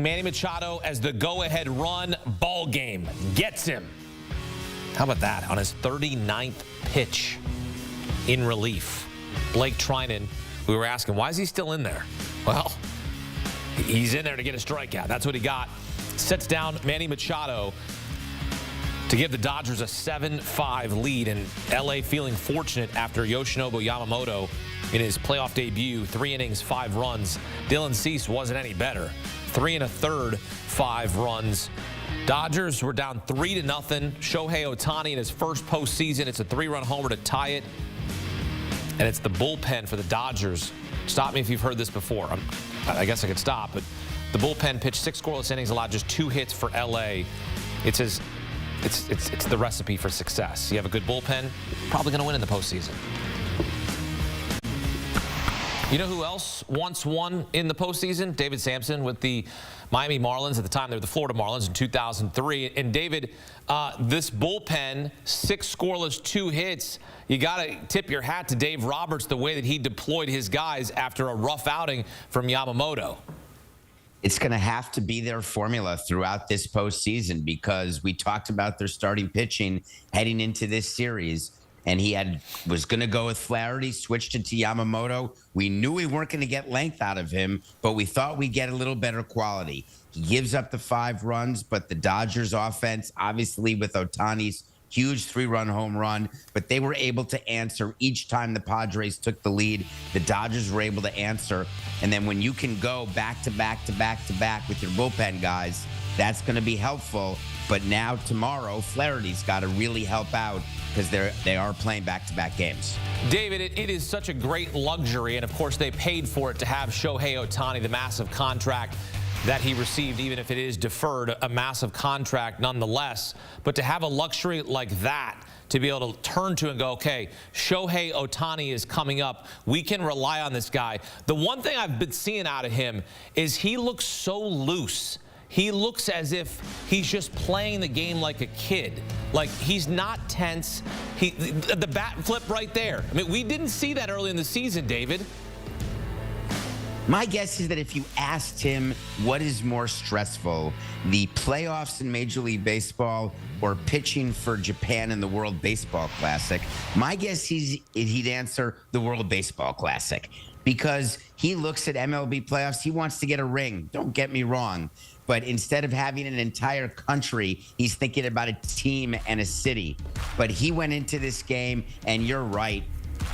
Manny Machado as the go-ahead run. Ball game gets him. How about that? On his 39th pitch in relief. Blake Trinan, we were asking, why is he still in there? Well, he's in there to get a strikeout. That's what he got. Sets down Manny Machado to give the Dodgers a 7-5 lead, and LA feeling fortunate after Yoshinobu Yamamoto in his playoff debut, 3 innings, 5 runs. Dylan Cease wasn't any better. 3 1/3, 5 runs. Dodgers were down 3-0. Shohei Ohtani in his first postseason. It's a 3-run homer to tie it. And it's the bullpen for the Dodgers. Stop me if you've heard this before. I guess I could stop, but the bullpen pitched 6 scoreless innings, allowed just 2 hits for LA. It's the recipe for success. You have a good bullpen, probably going to win in the postseason. You know who else once won in the postseason? David Samson with the Miami Marlins. At the time, they were the Florida Marlins in 2003. And David, this bullpen, 6 scoreless, 2 hits. You got to tip your hat to Dave Roberts, the way that he deployed his guys after a rough outing from Yamamoto. It's going to have to be their formula throughout this postseason, because we talked about their starting pitching heading into this series. And he was going to go with Flaherty, switched it to Yamamoto. We knew we weren't going to get length out of him, but we thought we'd get a little better quality. He gives up the 5 runs, but the Dodgers offense, obviously with Ohtani's huge 3-run home run, but they were able to answer each time the Padres took the lead. The Dodgers were able to answer. And then when you can go back to back to back to back with your bullpen guys, that's going to be helpful. But now tomorrow, Flaherty's got to really help out, because they are playing back-to-back games. David, it is such a great luxury, and of course they paid for it to have Shohei Ohtani, the massive contract that he received, even if it is deferred, a massive contract nonetheless. But to have a luxury like that, to be able to turn to and go, okay, Shohei Ohtani is coming up. We can rely on this guy. The one thing I've been seeing out of him is he looks so loose. He looks as if he's just playing the game like a kid. Like, he's not tense. The bat flip right there. I mean, we didn't see that early in the season, David. My guess is that if you asked him what is more stressful, the playoffs in Major League Baseball or pitching for Japan in the World Baseball Classic, my guess he'd answer the World Baseball Classic, because he looks at MLB playoffs. He wants to get a ring. Don't get me wrong. But instead of having an entire country, he's thinking about a team and a city. But he went into this game, and you're right,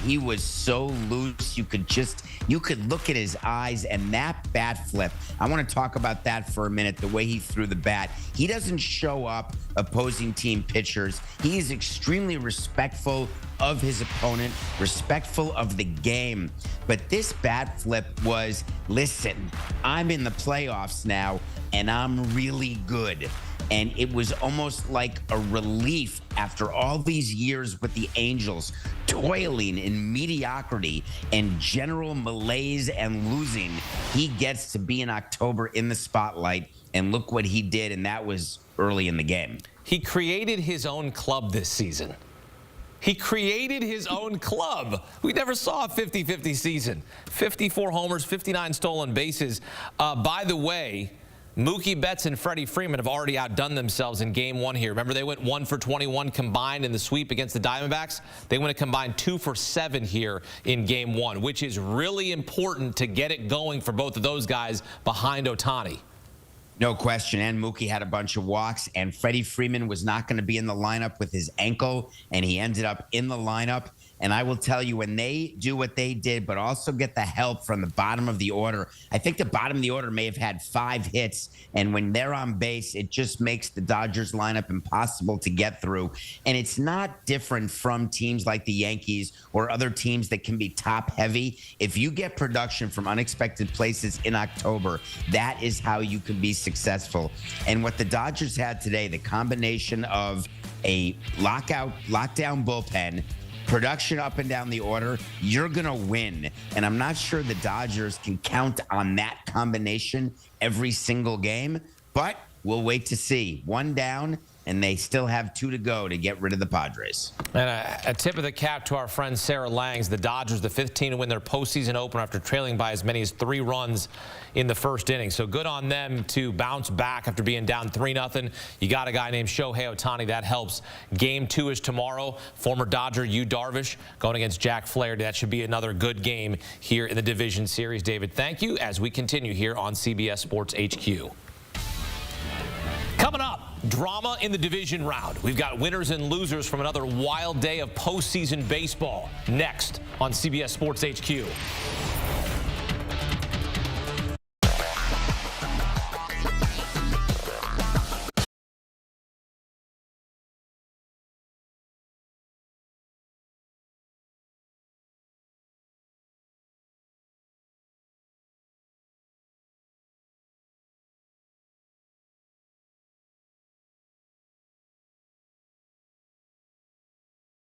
he was so loose. You could look at his eyes, and that bat flip. I want to talk about that for a minute, the way he threw the bat. He doesn't show up opposing team pitchers. He is extremely respectful of his opponent, respectful of the game. But this bat flip was, listen, I'm in the playoffs now, and I'm really good. And it was almost like a relief after all these years with the Angels, toiling in mediocrity and general malaise and losing. He gets to be in October in the spotlight, and look what he did, and that was early in the game. He created his own club this season. He created his own club. We never saw a 50-50 season. 54 homers, 59 stolen bases. By the way, Mookie Betts and Freddie Freeman have already outdone themselves in Game 1 here. Remember, they went 1 for 21 combined in the sweep against the Diamondbacks. They went a combined 2 for 7 here in Game 1, which is really important to get it going for both of those guys behind Ohtani. No question. And Mookie had a bunch of walks, and Freddie Freeman was not going to be in the lineup with his ankle, and he ended up in the lineup. And I will tell you, when they do what they did, but also get the help from the bottom of the order, I think the bottom of the order may have had 5 hits. And when they're on base, it just makes the Dodgers lineup impossible to get through. And it's not different from teams like the Yankees or other teams that can be top heavy. If you get production from unexpected places in October, that is how you can be successful. And what the Dodgers had today, the combination of a lockdown bullpen, production up and down the order, you're going to win. And I'm not sure the Dodgers can count on that combination every single game, but we'll wait to see. 1 down, and they still have 2 to go to get rid of the Padres. And a tip of the cap to our friend Sarah Langs. The Dodgers, the 5th team to win their postseason opener after trailing by as many as 3 runs in the first inning. So good on them to bounce back after being down 3-0. You got a guy named Shohei Ohtani. That helps. Game 2 is tomorrow. Former Dodger Yu Darvish going against Jack Flaherty. That should be another good game here in the division series. David, thank you as we continue here on CBS Sports HQ. Coming up, drama in the division round. We've got winners and losers from another wild day of postseason baseball next on CBS Sports HQ.